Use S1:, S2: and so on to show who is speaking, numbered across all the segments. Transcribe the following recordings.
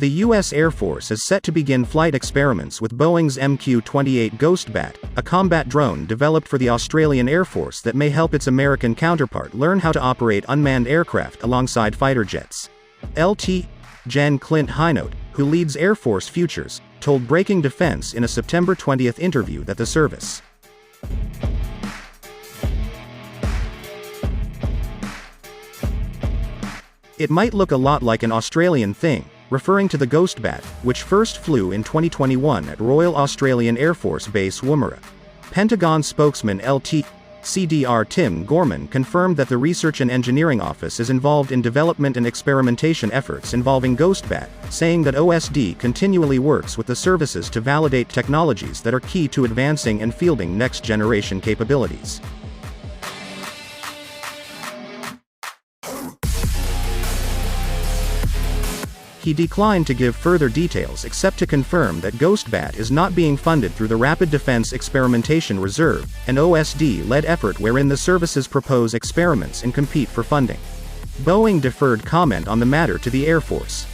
S1: The U.S. Air Force is set to begin flight experiments with Boeing's MQ-28 Ghostbat, a combat drone developed for the Australian Air Force that may help its American counterpart learn how to operate unmanned aircraft alongside fighter jets. Lt. Gen. Clint Hinote, who leads Air Force Futures, told Breaking Defense in a September 20 interview that the service "It might look a lot like an Australian thing," referring to the Ghostbat, which first flew in 2021 at Royal Australian Air Force Base Woomera. Pentagon spokesman Lt. CDR Tim Gorman confirmed that the Research and Engineering Office is involved in development and experimentation efforts involving Ghostbat, saying that OSD continually works with the services to validate technologies that are key to advancing and fielding next-generation capabilities. He declined to give further details except to confirm that Ghostbat is not being funded through the Rapid Defense Experimentation Reserve, an OSD-led effort wherein the services propose experiments and compete for funding. Boeing deferred comment on the matter to the Air Force.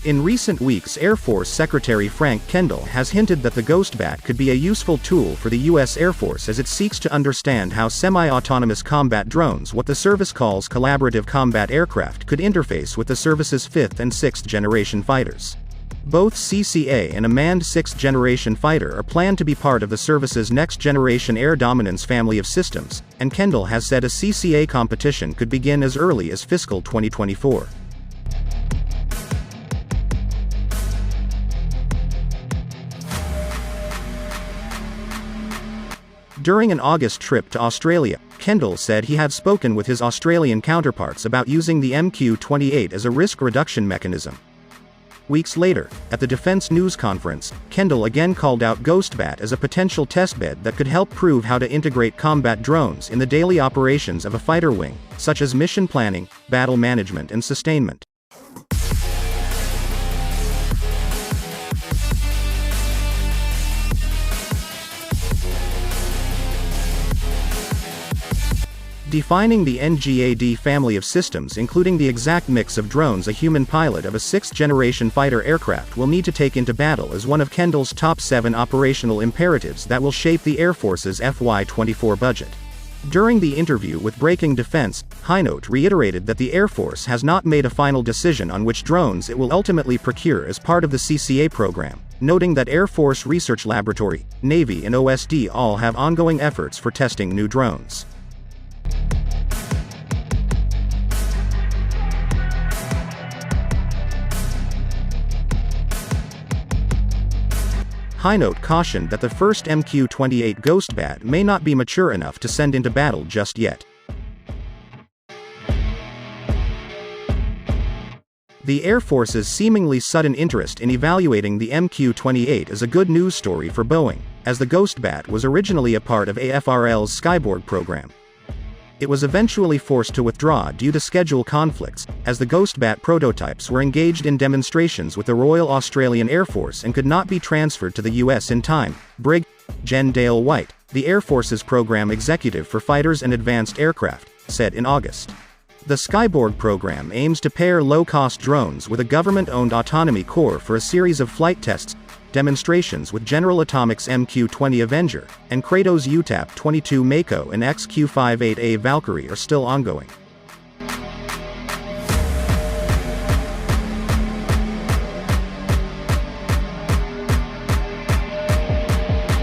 S1: In recent weeks, Air Force Secretary Frank Kendall has hinted that the Ghostbat could be a useful tool for the U.S. Air Force as it seeks to understand how semi-autonomous combat drones, what the service calls collaborative combat aircraft, could interface with the service's 5th and 6th generation fighters. Both CCA and a manned 6th generation fighter are planned to be part of the service's next-generation air dominance family of systems, and Kendall has said a CCA competition could begin as early as fiscal 2024. During an August trip to Australia, Kendall said he had spoken with his Australian counterparts about using the MQ-28 as a risk reduction mechanism. Weeks later, at the Defense News Conference, Kendall again called out Ghostbat as a potential testbed that could help prove how to integrate combat drones in the daily operations of a fighter wing, such as mission planning, battle management and sustainment. Defining the NGAD family of systems, including the exact mix of drones a human pilot of a 6th-generation fighter aircraft will need to take into battle, is one of Kendall's top 7 operational imperatives that will shape the Air Force's FY24 budget. During the interview with Breaking Defense, Hinote reiterated that the Air Force has not made a final decision on which drones it will ultimately procure as part of the CCA program, noting that Air Force Research Laboratory, Navy and OSD all have ongoing efforts for testing new drones. Hinote cautioned that the first MQ-28 Ghostbat may not be mature enough to send into battle just yet. The Air Force's seemingly sudden interest in evaluating the MQ-28 is a good news story for Boeing, as the Ghostbat was originally a part of AFRL's Skyborg program. It was eventually forced to withdraw due to schedule conflicts, as the Ghostbat prototypes were engaged in demonstrations with the Royal Australian Air Force and could not be transferred to the US in time. Brig. Gen. Dale White, the Air Force's program executive for fighters and advanced aircraft, said in August. The Skyborg program aims to pair low-cost drones with a government-owned autonomy core for a series of flight tests, demonstrations with General Atomics MQ-20 Avenger, and Kratos UTAP-22 Mako and XQ-58A Valkyrie are still ongoing.